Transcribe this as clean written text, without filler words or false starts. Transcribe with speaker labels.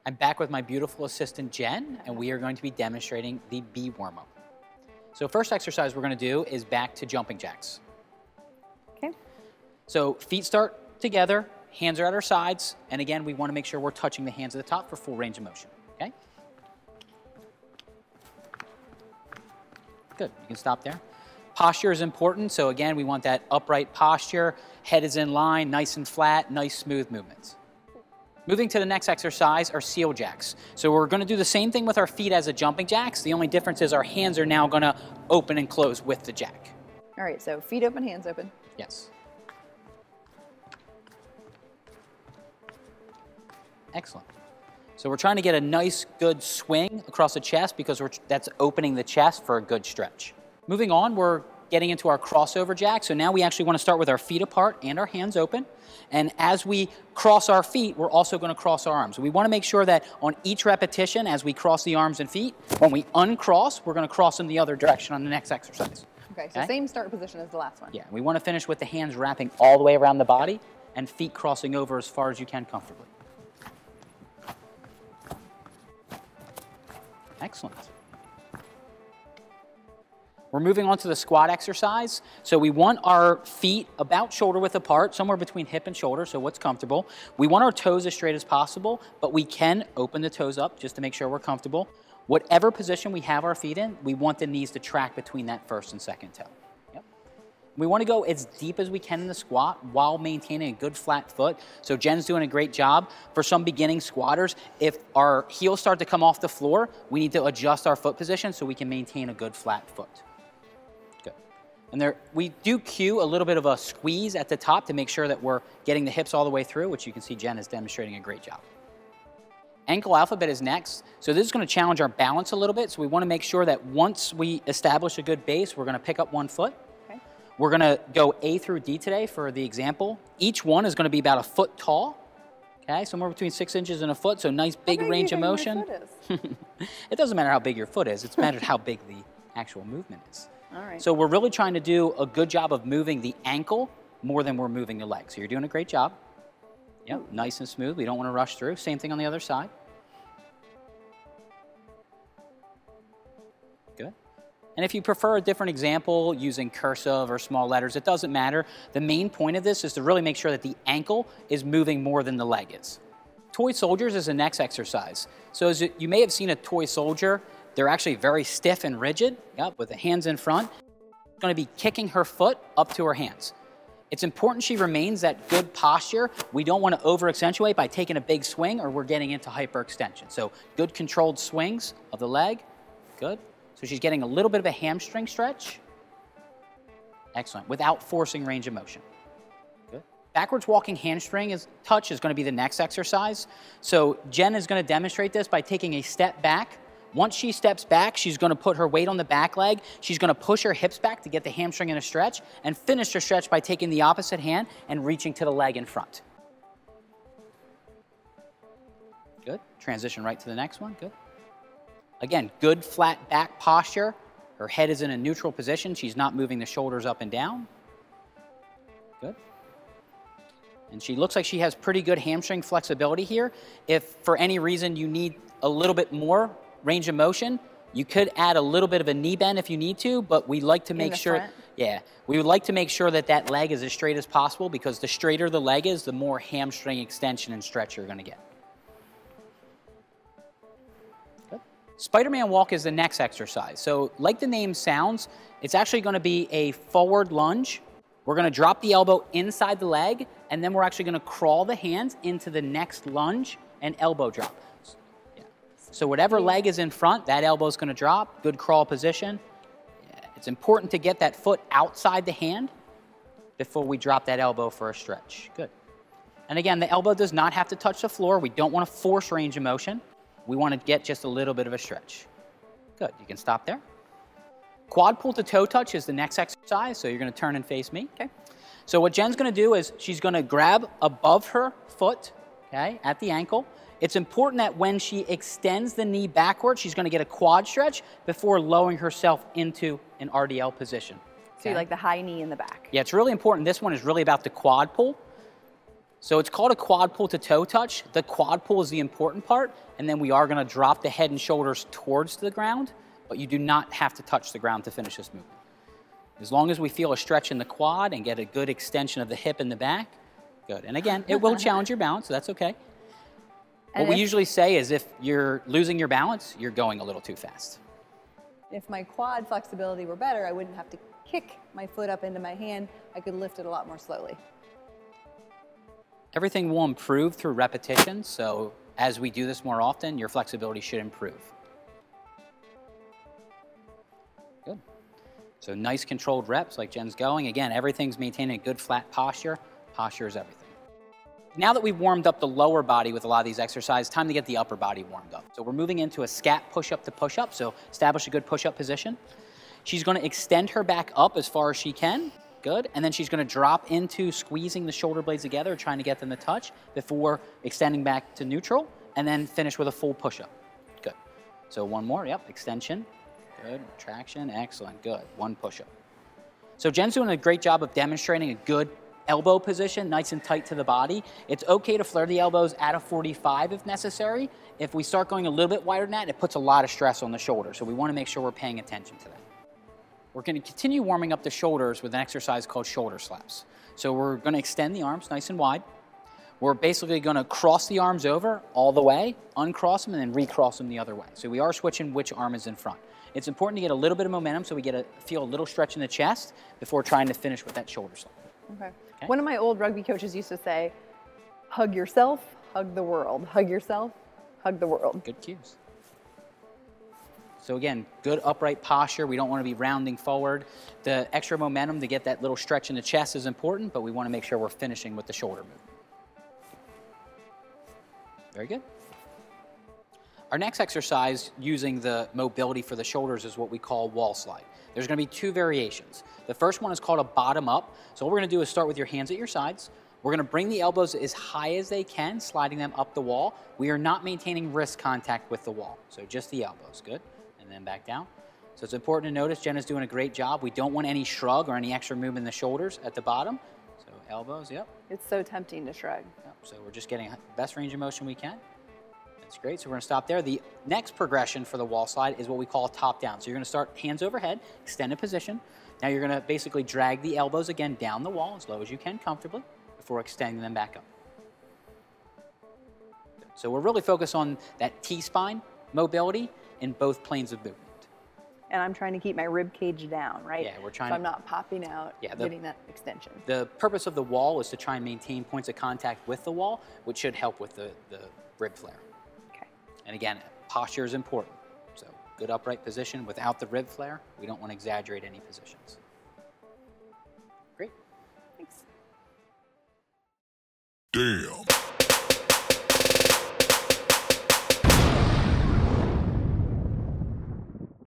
Speaker 1: I'm back with my beautiful assistant, Jen, and we are going to be demonstrating the B warm-up. So first exercise we're going to do is back to jumping jacks.
Speaker 2: Okay.
Speaker 1: So feet start together, hands are at our sides, and again, we want to make sure we're touching the hands at the top for full range of motion, okay? Good, you can stop there. Posture is important, so again, we want that upright posture, head is in line, nice and flat, nice smooth movements. Moving to the next exercise are seal jacks. So we're going to do the same thing with our feet as a jumping jacks. The only difference is our hands are now going to open and close with the jack.
Speaker 2: All right, so feet open, hands open.
Speaker 1: Yes. Excellent. So we're trying to get a nice, good swing across the chest because that's opening the chest for a good stretch. Moving on, we're getting into our crossover jack. So now we actually want to start with our feet apart and our hands open. And as we cross our feet, we're also going to cross our arms. We want to make sure that on each repetition, as we cross the arms and feet, when we uncross, we're going to cross in the other direction on the next exercise.
Speaker 2: Okay, so same start position as the last one.
Speaker 1: Yeah, we want to finish with the hands wrapping all the way around the body and feet crossing over as far as you can comfortably. Excellent. We're moving on to the squat exercise. So we want our feet about shoulder width apart, somewhere between hip and shoulder, so what's comfortable. We want our toes as straight as possible, but we can open the toes up just to make sure we're comfortable. Whatever position we have our feet in, we want the knees to track between that first and second toe. Yep. We want to go as deep as we can in the squat while maintaining a good flat foot. So Jen's doing a great job. For some beginning squatters, if our heels start to come off the floor, we need to adjust our foot position so we can maintain a good flat foot. And there, we do cue a little bit of a squeeze at the top to make sure that we're getting the hips all the way through, which you can see Jen is demonstrating a great job. Ankle alphabet is next. So this is going to challenge our balance a little bit. So we want to make sure that once we establish a good base, we're going to pick up one foot. Okay. We're going to go A through D today for the example. Each one is going to be about a foot tall. Okay, somewhere between 6 inches and a foot. So nice big range of motion. It doesn't matter how big your foot is. It's matters how big the actual movement is.
Speaker 2: All right.
Speaker 1: So we're really trying to do a good job of moving the ankle more than we're moving the leg. So you're doing a great job. Yep, nice and smooth. We don't want to rush through. Same thing on the other side. Good. And if you prefer a different example using cursive or small letters, it doesn't matter. The main point of this is to really make sure that the ankle is moving more than the leg is. Toy soldiers is the next exercise. So as you may have seen a toy soldier, they're actually very stiff and rigid, yep, with the hands in front. Going to be kicking her foot up to her hands. It's important she remains that good posture. We don't want to over-accentuate by taking a big swing or we're getting into hyperextension. So good controlled swings of the leg. Good. So she's getting a little bit of a hamstring stretch. Excellent. Without forcing range of motion. Good. Backwards walking hamstring touch is going to be the next exercise. So Jen is going to demonstrate this by taking a step back. Once she steps back, she's going to put her weight on the back leg. She's going to push her hips back to get the hamstring in a stretch and finish her stretch by taking the opposite hand and reaching to the leg in front. Good. Transition right to the next one. Good. Again, good flat back posture. Her head is in a neutral position. She's not moving the shoulders up and down. Good. And she looks like she has pretty good hamstring flexibility here. If for any reason you need a little bit more range of motion, you could add a little bit of a knee bend if you need to, but we like to make sure, we would like to make sure that that leg is as straight as possible because the straighter the leg is, the more hamstring extension and stretch you're going to get. Good. Spiderman walk is the next exercise. So like the name sounds, it's actually going to be a forward lunge. We're going to drop the elbow inside the leg, and then we're actually going to crawl the hands into the next lunge and elbow drop. So whatever leg is in front, that elbow is going to drop. Good crawl position. Yeah. It's important to get that foot outside the hand before we drop that elbow for a stretch. Good. And again, the elbow does not have to touch the floor. We don't want to force range of motion. We want to get just a little bit of a stretch. Good. You can stop there. Quad pull to toe touch is the next exercise. So you're going to turn and face me. Okay. So what Jen's going to do is she's going to grab above her foot, okay, at the ankle. It's important that when she extends the knee backward, she's going to get a quad stretch before lowering herself into an RDL position.
Speaker 2: So you like the high knee in the back.
Speaker 1: Yeah, it's really important. This one is really about the quad pull. So it's called a quad pull to toe touch. The quad pull is the important part, and then we are gonna drop the head and shoulders towards the ground, but you do not have to touch the ground to finish this movement. As long as we feel a stretch in the quad and get a good extension of the hip in the back, good. And again, it will challenge your balance, so that's okay. What we usually say is if you're losing your balance, you're going a little too fast.
Speaker 2: If my quad flexibility were better, I wouldn't have to kick my foot up into my hand. I could lift it a lot more slowly.
Speaker 1: Everything will improve through repetition, so as we do this more often, your flexibility should improve. Good. So nice controlled reps like Jen's going. Again, everything's maintaining a good flat posture. Posture is everything. Now that we've warmed up the lower body with a lot of these exercises, time to get the upper body warmed up. So we're moving into a Scap push-up to push-up, so establish a good push-up position. She's gonna extend her back up as far as she can. Good, and then she's gonna drop into squeezing the shoulder blades together, trying to get them to touch before extending back to neutral, and then finish with a full push-up. Good. So one more, yep, extension. Good, traction, excellent, good. One push-up. So Jen's doing a great job of demonstrating a good elbow position, nice and tight to the body. It's okay to flare the elbows at a 45 if necessary. If we start going a little bit wider than that, it puts a lot of stress on the shoulder, so we wanna make sure we're paying attention to that. We're gonna continue warming up the shoulders with an exercise called shoulder slaps. So we're gonna extend the arms nice and wide. We're basically gonna cross the arms over all the way, uncross them, and then recross them the other way. So we are switching which arm is in front. It's important to get a little bit of momentum so we feel a little stretch in the chest before trying to finish with that shoulder slap.
Speaker 2: Okay. One of my old rugby coaches used to say, hug yourself, hug the world. Hug yourself, hug the world.
Speaker 1: Good cues. So again, good upright posture. We don't want to be rounding forward. The extra momentum to get that little stretch in the chest is important, but we want to make sure we're finishing with the shoulder movement. Very good. Our next exercise using the mobility for the shoulders is what we call wall slide. There's going to be two variations. The first one is called a bottom up. So what we're going to do is start with your hands at your sides. We're going to bring the elbows as high as they can, sliding them up the wall. We are not maintaining wrist contact with the wall. So just the elbows, good. And then back down. So it's important to notice Jen is doing a great job. We don't want any shrug or any extra movement in the shoulders at the bottom. So elbows, yep.
Speaker 2: It's so tempting to shrug.
Speaker 1: Yep. So we're just getting the best range of motion we can. That's great, so we're gonna stop there. The next progression for the wall slide is what we call a top down. So you're gonna start hands overhead, extended position. Now you're gonna basically drag the elbows again down the wall as low as you can comfortably before extending them back up. So we're really focused on that T-spine mobility in both planes of movement.
Speaker 2: And I'm trying to keep my rib cage down, right?
Speaker 1: Yeah, we're trying
Speaker 2: so I'm not popping out,
Speaker 1: yeah,
Speaker 2: getting that extension.
Speaker 1: The purpose of the wall is to try and maintain points of contact with the wall, which should help with the rib flare. And again, posture is important. So good upright position without the rib flare. We don't want to exaggerate any positions. Great.
Speaker 2: Thanks.
Speaker 3: Damn.